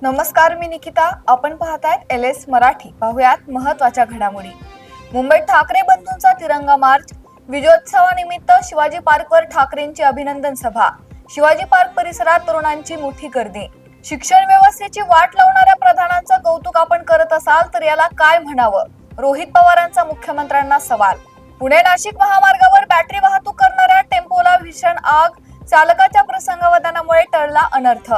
नमस्कार, मी निकिता. आपण पाहतायत LS मराठी. पाहुयात महत्त्वाच्या घडामोडी. मुंबईत ठाकरे बंधूंचा तिरंगा मार्च. विजयोत्सवानिमित्त शिवाजी पार्कवर ठाकरेंची अभिनंदन सभा. शिवाजी पार्क परिसरात तरुणांची मोठी गर्दी. शिक्षण व्यवस्थेची वाट लावणाऱ्या प्रधानांचं कौतुक आपण करत असाल तर याला काय म्हणावं? रोहित पवारांचा मुख्यमंत्र्यांना सवाल. पुणे नाशिक महामार्गावर बॅटरी वाहतूक करणाऱ्या टेम्पोला भीषण आग. चालकाच्या प्रसंगावधानामुळे टळला अनर्थ.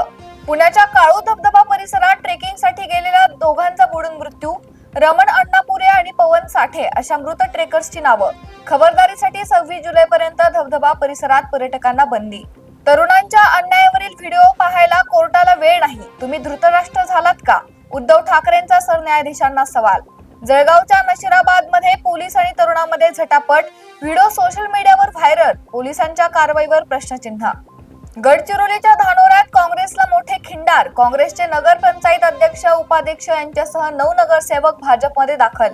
पुण्याच्या काळू धबधबा परिसरात ट्रेकिंगसाठी गेलेल्या दोघांचा बुडून मृत्यू. रमण अण्णापुरे आणि पवन साठे अशा मृत ट्रेकर्सची नावं. खबरदारीसाठी 26 जुलैपर्यंत धबधबा परिसरात पर्यटकांना बंदी. तरुणांच्या अन्यायावरील व्हिडिओ पाहायला कोर्टाला वेळ नाही. तुम्ही धृतराष्ट्र झालात का? उद्धव ठाकरेंचा सरन्यायाधीशांना सवाल. जळगावच्या नशिराबाद मध्ये पोलीस आणि तरुणांमध्ये झटापट. व्हिडिओ सोशल मीडियावर व्हायरल. पोलिसांच्या कारवाईवर प्रश्नचिन्ह. गडचिरोलीच्या धानोऱ्यात काँग्रेसला मोठे खिंडार. काँग्रेसचे नगर पंचायत अध्यक्ष, उपाध्यक्ष यांच्यासह 9 नगरसेवक भाजपमध्ये दाखल.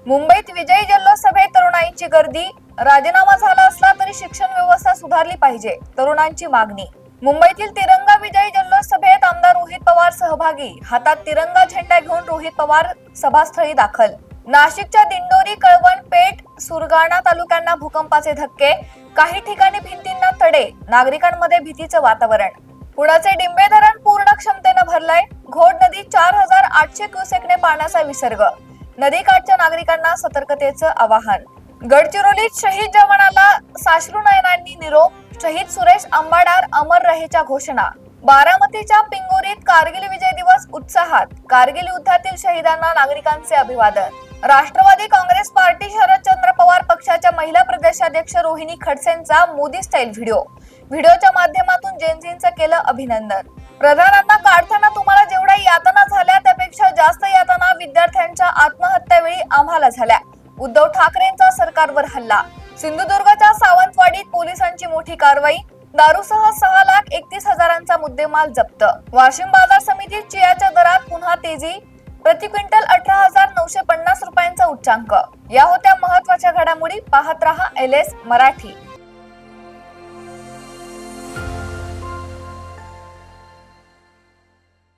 मुंबईत विजयी जल्लोष सभेत तरुणांची गर्दी. राजीनामा झाला असला तरी शिक्षण व्यवस्था सुधारली पाहिजे, तरुणांची मागणी. मुंबईतील तिरंगा विजयी जल्लोष सभेत आमदार रोहित पवार सहभागी. हातात तिरंगा झेंडा घेऊन रोहित पवार सभास्थळी दाखल. नाशिकच्या दिंडोरी, कळवण, पेठ, सुरगाणा तालुक्यांना भूकंपाचे धक्के. काही ठिकाणी भिंतींना तडे. नागरिकांमध्ये भीतीचं वातावरण. पुण्याचे डिंबे धरण पूर्ण क्षमतेनं भरलंय. घोड नदी 4800 क्युसेकने पाण्याचा विसर्ग. नदीकाठच्या नागरिकांना सतर्कतेचं आवाहन. गडचिरोलीत शहीद जवानाला साश्रू नयनांनी निरोप. शहीद सुरेश आंबाडार अमर रहेच्या घोषणा. बारामतीच्या पिंगोरीत कारगिल विजय दिवस उत्साहात. कारगिल युद्धातील शहीदांना नागरिकांचे अभिवादन. राष्ट्रवादी काँग्रेस पार्टी शरदचंद्र पवार पक्षाच्या महिला प्रदेशाध्यक्ष रोहिणी खडसेंचा मोदी स्टाईल व्हिडिओ. व्हिडिओच्या माध्यमातून जेनझींचं केलं अभिनंदन. प्रधानांना काढताना तुम्हाला जेवढ्या यातना झाल्या त्यापेक्षा जास्त यातना विद्यार्थ्यांच्या आत्महत्येवेळी आम्हाला झाल्या. उद्धव ठाकरेंचा सरकारवर हल्ला. सिंधुदुर्गच्या सावंतवाडीत पोलिसांची मोठी कारवाई. दारूसह 6,31,000चा मुद्देमाल जप्त. वाशिम बाजार समितीत चियाच्या दरात पुन्हा तेजी. प्रति क्विंटल 18,950 रुपयांचा उच्चांक. या होत्या महत्त्वाच्या घडामोडी. पाहत रहा LS मराठी.